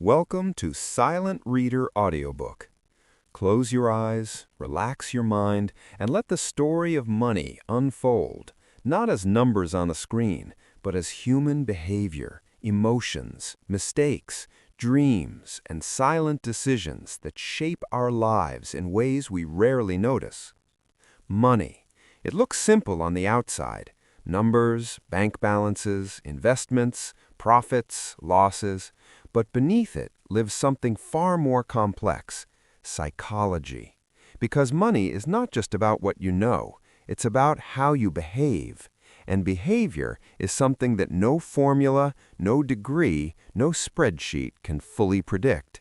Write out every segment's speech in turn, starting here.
Welcome to Silent Reader Audiobook. Close your eyes, relax your mind, and let the story of money unfold, not as numbers on a screen, but as human behavior, emotions, mistakes, dreams, and silent decisions that shape our lives in ways we rarely notice. Money. It looks simple on the outside. Numbers, bank balances, investments, profits, losses. But beneath it lives something far more complex: psychology. Because money is not just about what you know, it's about how you behave. And behavior is something that no formula, no degree, no spreadsheet can fully predict.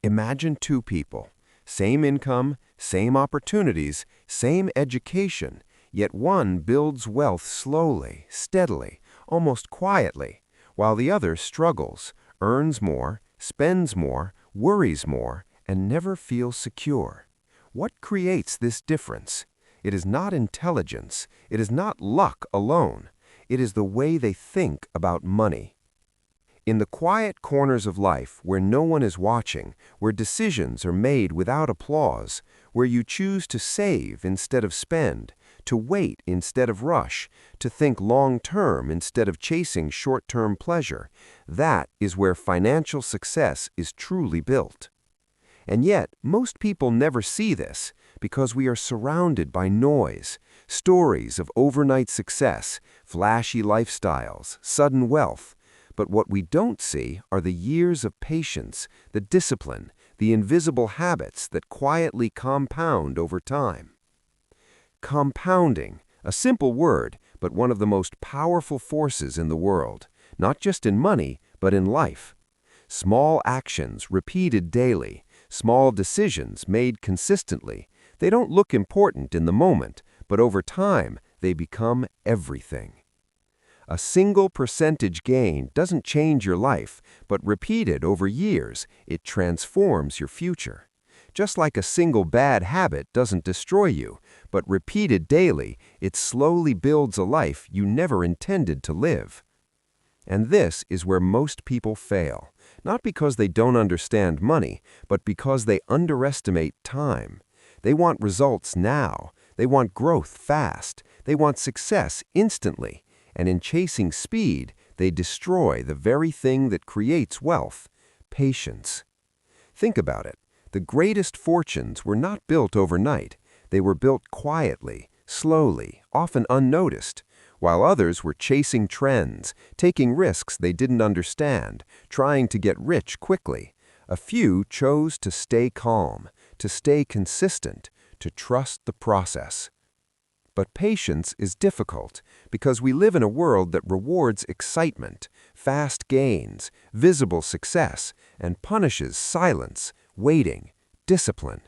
Imagine two people, same income, same opportunities, same education, yet one builds wealth slowly, steadily, almost quietly, while the other struggles, earns more, spends more, worries more, and never feels secure. What creates this difference? It is not intelligence, it is not luck alone. It is the way they think about money. In the quiet corners of life where no one is watching, where decisions are made without applause, where you choose to save instead of spend, to wait instead of rush, to think long-term instead of chasing short-term pleasure, that is where financial success is truly built. And yet, most people never see this because we are surrounded by noise, stories of overnight success, flashy lifestyles, sudden wealth. But what we don't see are the years of patience, the discipline, the invisible habits that quietly compound over time. Compounding, a simple word, but one of the most powerful forces in the world, not just in money, but in life. Small actions repeated daily, small decisions made consistently. They don't look important in the moment, but over time, they become everything. A single percentage gain doesn't change your life, but repeated over years, it transforms your future. Just like a single bad habit doesn't destroy you, but repeated daily, it slowly builds a life you never intended to live. And this is where most people fail, not because they don't understand money, but because they underestimate time. They want results now. They want growth fast. They want success instantly. And in chasing speed, they destroy the very thing that creates wealth: patience. Think about it. The greatest fortunes were not built overnight. They were built quietly, slowly, often unnoticed, while others were chasing trends, taking risks they didn't understand, trying to get rich quickly. A few chose to stay calm, to stay consistent, to trust the process. But patience is difficult because we live in a world that rewards excitement, fast gains, visible success, and punishes silence, waiting, discipline.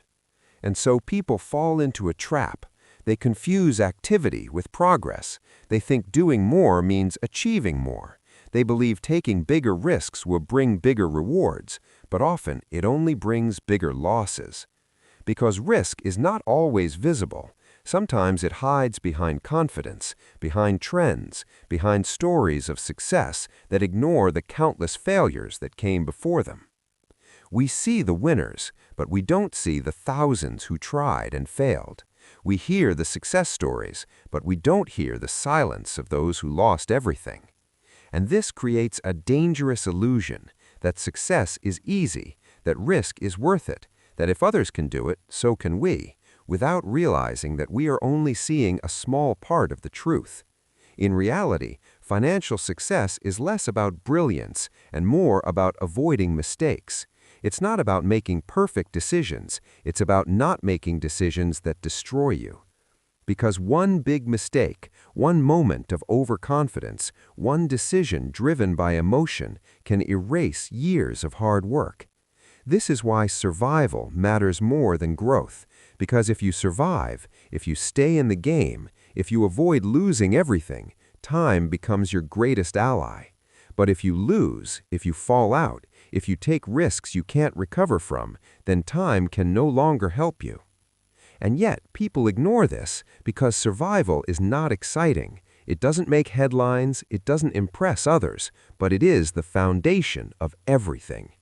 And so people fall into a trap. They confuse activity with progress. They think doing more means achieving more. They believe taking bigger risks will bring bigger rewards, but often it only brings bigger losses. Because risk is not always visible. Sometimes it hides behind confidence, behind trends, behind stories of success that ignore the countless failures that came before them. We see the winners, but we don't see the thousands who tried and failed. We hear the success stories, but we don't hear the silence of those who lost everything. And this creates a dangerous illusion that success is easy, that risk is worth it, that if others can do it, so can we, without realizing that we are only seeing a small part of the truth. In reality, financial success is less about brilliance and more about avoiding mistakes. It's not about making perfect decisions, it's about not making decisions that destroy you. Because one big mistake, one moment of overconfidence, one decision driven by emotion can erase years of hard work. This is why survival matters more than growth, because if you survive, if you stay in the game, if you avoid losing everything, time becomes your greatest ally. But if you lose, if you fall out, if you take risks you can't recover from, then time can no longer help you. And yet, people ignore this because survival is not exciting. It doesn't make headlines, it doesn't impress others, but it is the foundation of everything.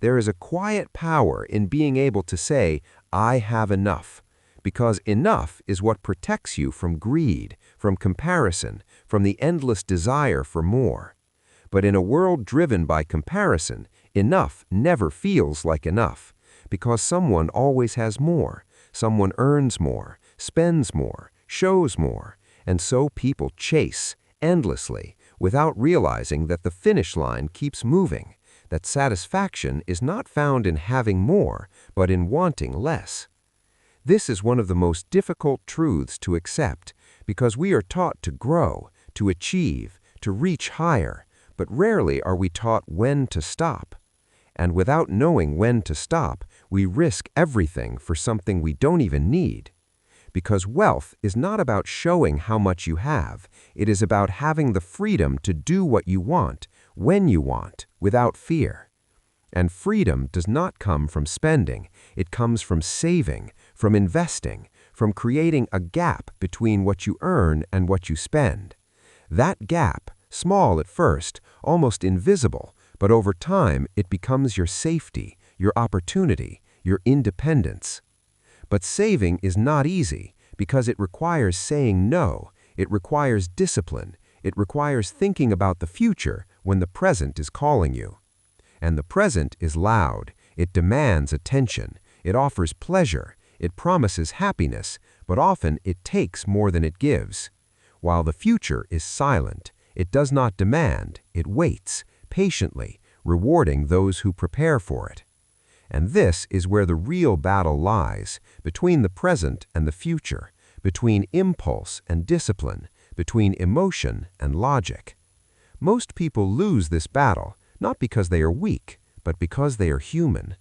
There is a quiet power in being able to say, I have enough, because enough is what protects you from greed, from comparison, from the endless desire for more. But in a world driven by comparison, enough never feels like enough, because someone always has more, someone earns more, spends more, shows more, and so people chase endlessly without realizing that the finish line keeps moving, that satisfaction is not found in having more, but in wanting less. This is one of the most difficult truths to accept, because we are taught to grow, to achieve, to reach higher, but rarely are we taught when to stop. And without knowing when to stop, we risk everything for something we don't even need. Because wealth is not about showing how much you have, it is about having the freedom to do what you want, when you want, without fear. And freedom does not come from spending, it comes from saving, from investing, from creating a gap between what you earn and what you spend. That gap, small at first, almost invisible, but over time it becomes your safety, your opportunity, your independence. But saving is not easy because it requires saying no, it requires discipline, it requires thinking about the future when the present is calling you. And the present is loud, it demands attention, it offers pleasure, it promises happiness, but often it takes more than it gives. While the future is silent, it does not demand, it waits, patiently, rewarding those who prepare for it. And this is where the real battle lies, between the present and the future, between impulse and discipline, between emotion and logic. Most people lose this battle, not because they are weak, but because they are human.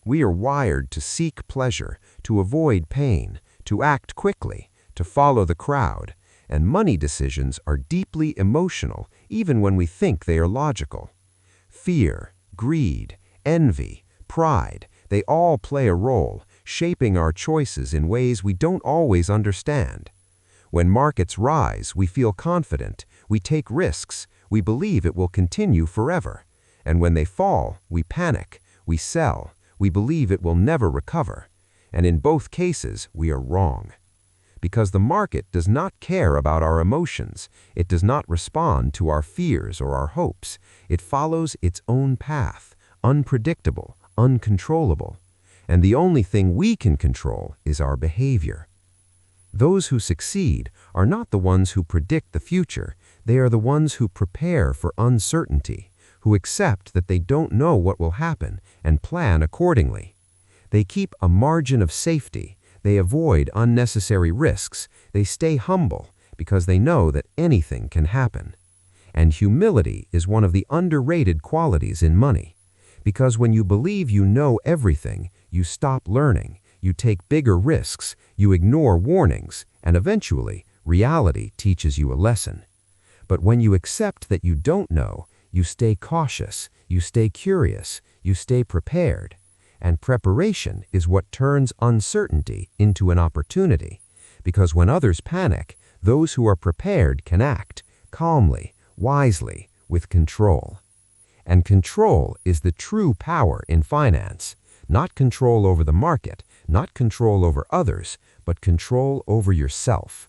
We are wired to seek pleasure, to avoid pain, to act quickly, to follow the crowd, and money decisions are deeply emotional even when we think they are logical. Fear, greed, envy, pride, they all play a role, shaping our choices in ways we don't always understand. When markets rise, we feel confident, we take risks, we believe it will continue forever. And when they fall, we panic, we sell, we believe it will never recover. And in both cases, we are wrong. Because the market does not care about our emotions, it does not respond to our fears or our hopes. It follows its own path, unpredictable, uncontrollable. And the only thing we can control is our behavior. Those who succeed are not the ones who predict the future, they are the ones who prepare for uncertainty, who accept that they don't know what will happen and plan accordingly. They keep a margin of safety, they avoid unnecessary risks, they stay humble because they know that anything can happen. And humility is one of the underrated qualities in money. Because when you believe you know everything, you stop learning, you take bigger risks, you ignore warnings, and eventually, reality teaches you a lesson. But when you accept that you don't know, you stay cautious, you stay curious, you stay prepared. And preparation is what turns uncertainty into an opportunity. Because when others panic, those who are prepared can act calmly, wisely, with control. And control is the true power in finance. Not control over the market, not control over others, but control over yourself.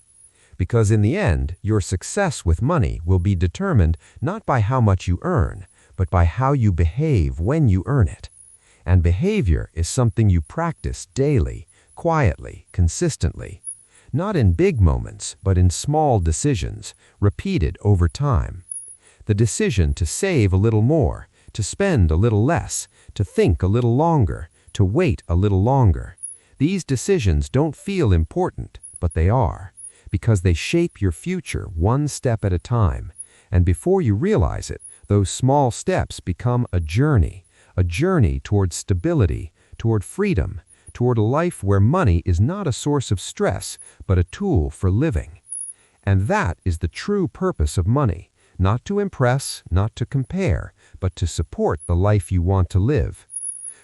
Because in the end, your success with money will be determined not by how much you earn, but by how you behave when you earn it. And behavior is something you practice daily, quietly, consistently. Not in big moments, but in small decisions, repeated over time. The decision to save a little more, to spend a little less, to think a little longer, to wait a little longer. These decisions don't feel important, but they are, because they shape your future one step at a time. And before you realize it, those small steps become a journey toward stability, toward freedom, toward a life where money is not a source of stress, but a tool for living. And that is the true purpose of money, not to impress, not to compare, but to support the life you want to live.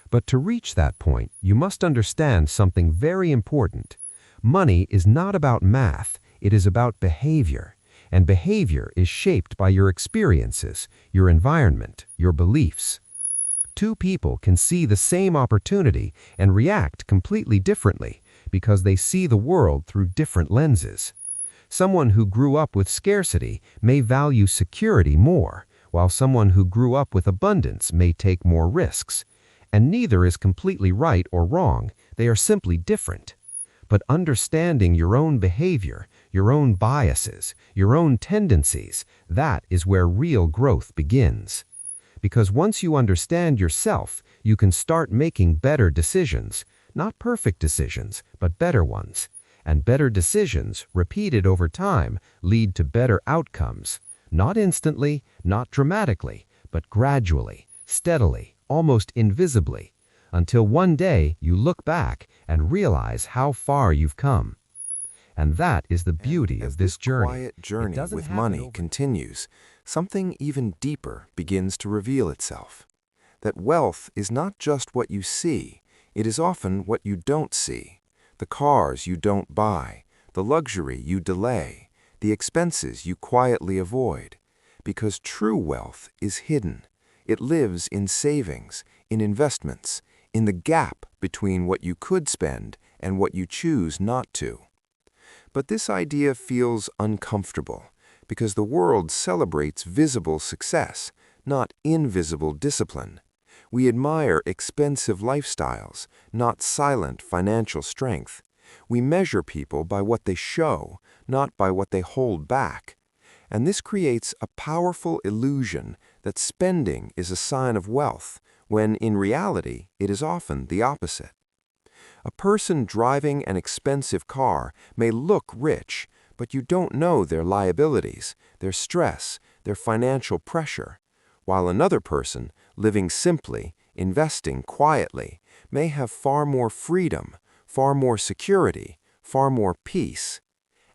But to reach that point, you must understand something very important. Money is not about math, it is about behavior. And behavior is shaped by your experiences, your environment, your beliefs. Two people can see the same opportunity and react completely differently because they see the world through different lenses. Someone who grew up with scarcity may value security more, while someone who grew up with abundance may take more risks. And neither is completely right or wrong, they are simply different. But understanding your own behavior, your own biases, your own tendencies, that is where real growth begins. Because once you understand yourself, you can start making better decisions, not perfect decisions, but better ones. And better decisions, repeated over time, lead to better outcomes. Not instantly, not dramatically, but gradually, steadily, almost invisibly, until one day you look back and realize how far you've come. And that is the beauty of this journey. Quiet journey with money continues, something even deeper begins to reveal itself. That wealth is not just what you see, it is often what you don't see. The cars you don't buy, the luxury you delay, the expenses you quietly avoid. Because true wealth is hidden. It lives in savings, in investments, in the gap between what you could spend and what you choose not to. But this idea feels uncomfortable because the world celebrates visible success, not invisible discipline. We admire expensive lifestyles, not silent financial strength. We measure people by what they show, not by what they hold back. And this creates a powerful illusion that spending is a sign of wealth, when in reality it is often the opposite. A person driving an expensive car may look rich, but you don't know their liabilities, their stress, their financial pressure, while another person, living simply, investing quietly, may have far more freedom, far more security, far more peace.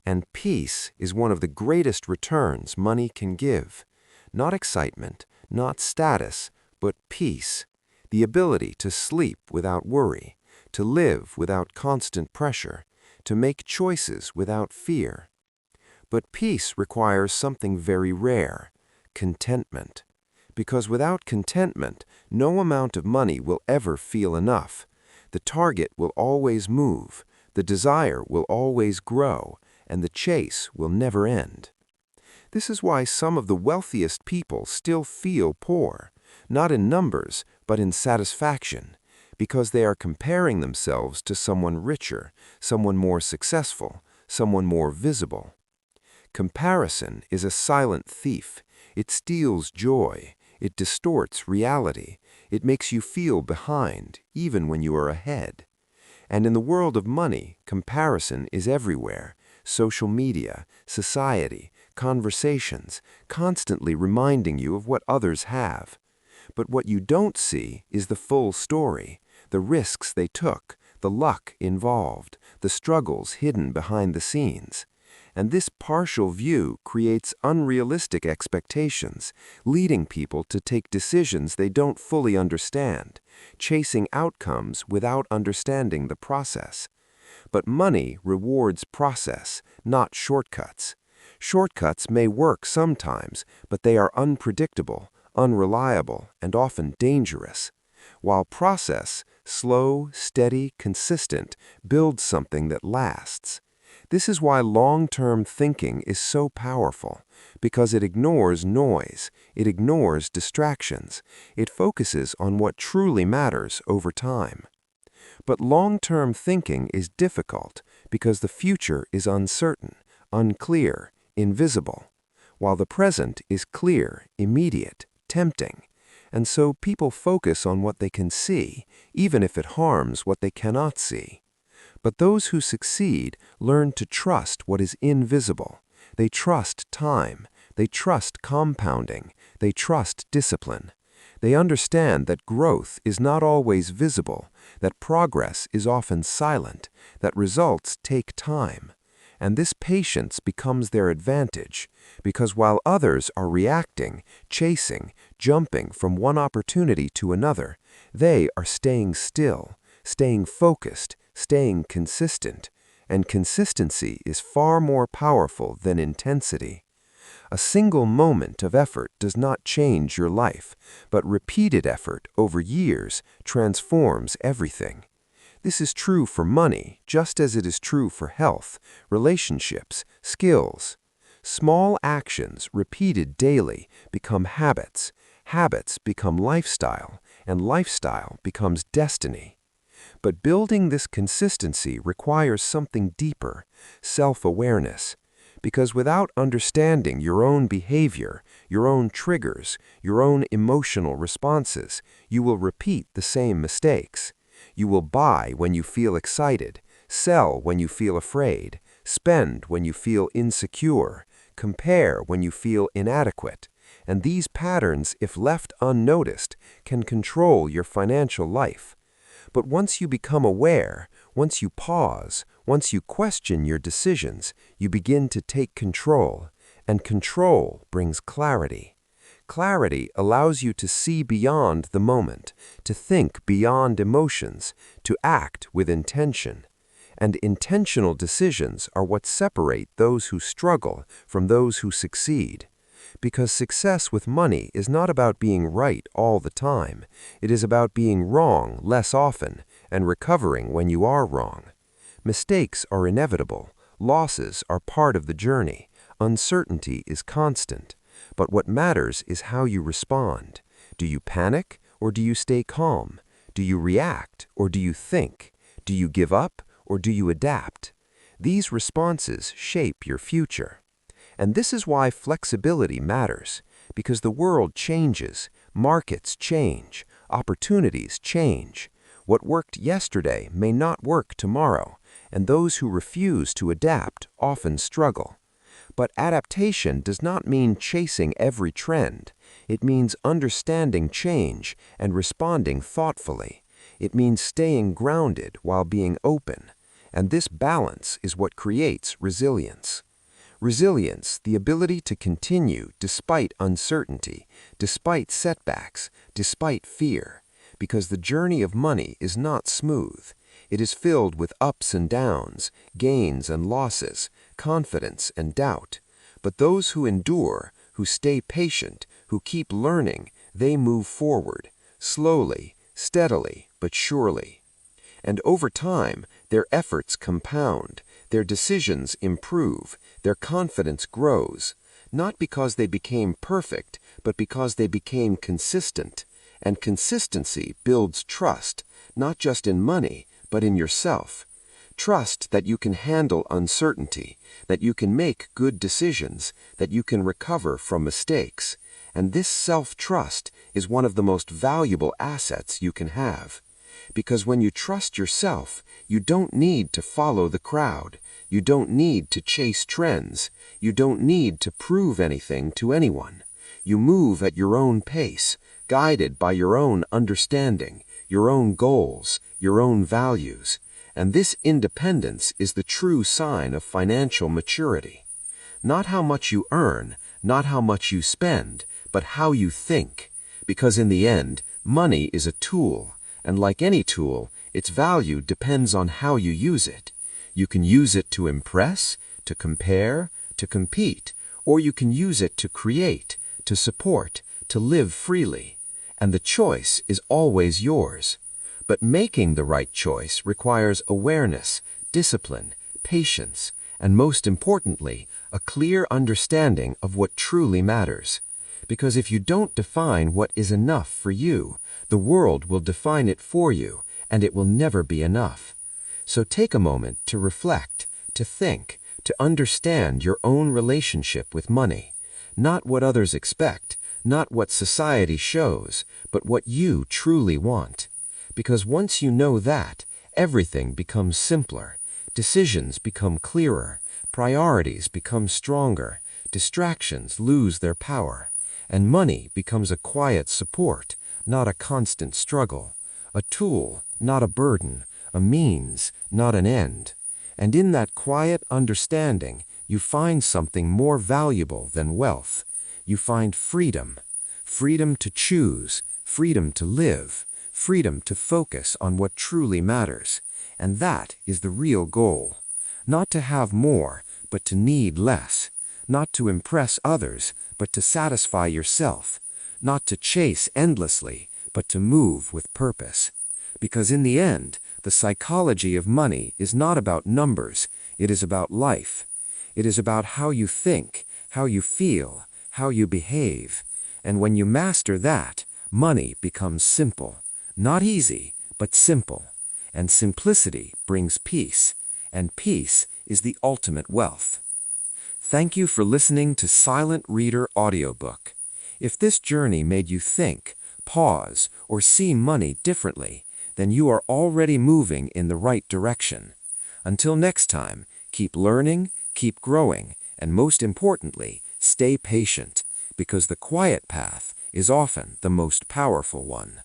And peace is one of the greatest returns money can give. Not excitement, not status, but peace. The ability to sleep without worry, to live without constant pressure, to make choices without fear. But peace requires something very rare, contentment. Because without contentment, no amount of money will ever feel enough. The target will always move, the desire will always grow, and the chase will never end. This is why some of the wealthiest people still feel poor, not in numbers, but in satisfaction, because they are comparing themselves to someone richer, someone more successful, someone more visible. Comparison is a silent thief. It steals joy. It distorts reality. It makes you feel behind, even when you are ahead. And in the world of money, comparison is everywhere. Social media, society, conversations, constantly reminding you of what others have. But what you don't see is the full story, the risks they took, the luck involved, the struggles hidden behind the scenes. And this partial view creates unrealistic expectations, leading people to take decisions they don't fully understand, chasing outcomes without understanding the process. But money rewards process, not shortcuts. Shortcuts may work sometimes, but they are unpredictable, unreliable, and often dangerous. While process, slow, steady, consistent, builds something that lasts. This is why long-term thinking is so powerful, because it ignores noise, it ignores distractions, it focuses on what truly matters over time. But long-term thinking is difficult because the future is uncertain, unclear, invisible, while the present is clear, immediate, tempting. And so people focus on what they can see, even if it harms what they cannot see. But those who succeed learn to trust what is invisible. They trust time. They trust compounding. They trust discipline. They understand that growth is not always visible, that progress is often silent, that results take time. And this patience becomes their advantage, because while others are reacting, chasing, jumping from one opportunity to another, they are staying still, staying focused, staying consistent, and consistency is far more powerful than intensity. A single moment of effort does not change your life, but repeated effort over years transforms everything. This is true for money, just as it is true for health, relationships, skills. Small actions repeated daily become habits, habits become lifestyle, and lifestyle becomes destiny. But building this consistency requires something deeper, self-awareness. Because without understanding your own behavior, your own triggers, your own emotional responses, you will repeat the same mistakes. You will buy when you feel excited, sell when you feel afraid, spend when you feel insecure, compare when you feel inadequate. And these patterns, if left unnoticed, can control your financial life. But once you become aware, once you pause, once you question your decisions, you begin to take control, and control brings clarity. Clarity allows you to see beyond the moment, to think beyond emotions, to act with intention. And intentional decisions are what separate those who struggle from those who succeed. Because success with money is not about being right all the time. It is about being wrong less often and recovering when you are wrong. Mistakes are inevitable. Losses are part of the journey. Uncertainty is constant. But what matters is how you respond. Do you panic or do you stay calm? Do you react or do you think? Do you give up or do you adapt? These responses shape your future. And this is why flexibility matters, because the world changes, markets change, opportunities change. What worked yesterday may not work tomorrow, and those who refuse to adapt often struggle. But adaptation does not mean chasing every trend. It means understanding change and responding thoughtfully. It means staying grounded while being open. And this balance is what creates resilience. Resilience, the ability to continue despite uncertainty, despite setbacks, despite fear, because the journey of money is not smooth. It is filled with ups and downs, gains and losses, confidence and doubt. But those who endure, who stay patient, who keep learning, they move forward, slowly, steadily, but surely. And over time, their efforts compound, their decisions improve, their confidence grows, not because they became perfect, but because they became consistent. And consistency builds trust, not just in money, but in yourself. Trust that you can handle uncertainty, that you can make good decisions, that you can recover from mistakes. And this self-trust is one of the most valuable assets you can have. Because when you trust yourself, you don't need to follow the crowd. You don't need to chase trends. You don't need to prove anything to anyone. You move at your own pace, guided by your own understanding, your own goals, your own values. And this independence is the true sign of financial maturity. Not how much you earn, not how much you spend, but how you think. Because in the end, money is a tool. And like any tool, its value depends on how you use it. You can use it to impress, to compare, to compete, or you can use it to create, to support, to live freely. And the choice is always yours. But making the right choice requires awareness, discipline, patience, and most importantly, a clear understanding of what truly matters. Because if you don't define what is enough for you, the world will define it for you, and it will never be enough. So take a moment to reflect, to think, to understand your own relationship with money. Not what others expect, not what society shows, but what you truly want. Because once you know that, everything becomes simpler, decisions become clearer, priorities become stronger, distractions lose their power, and money becomes a quiet support, not a constant struggle, a tool, not a burden, a means, not an end. And in that quiet understanding, you find something more valuable than wealth. You find freedom. Freedom to choose, freedom to live, freedom to focus on what truly matters. And that is the real goal. Not to have more, but to need less. not to impress others, but to satisfy yourself, not to chase endlessly, but to move with purpose. Because in the end, the psychology of money is not about numbers, it is about life. It is about how you think, how you feel, how you behave. And when you master that, money becomes simple. Not easy, but simple. And simplicity brings peace, and peace is the ultimate wealth. Thank you for listening to Silent Reader Audiobook. If this journey made you think, pause, or see money differently, then you are already moving in the right direction. Until next time, keep learning, keep growing, and most importantly, stay patient, because the quiet path is often the most powerful one.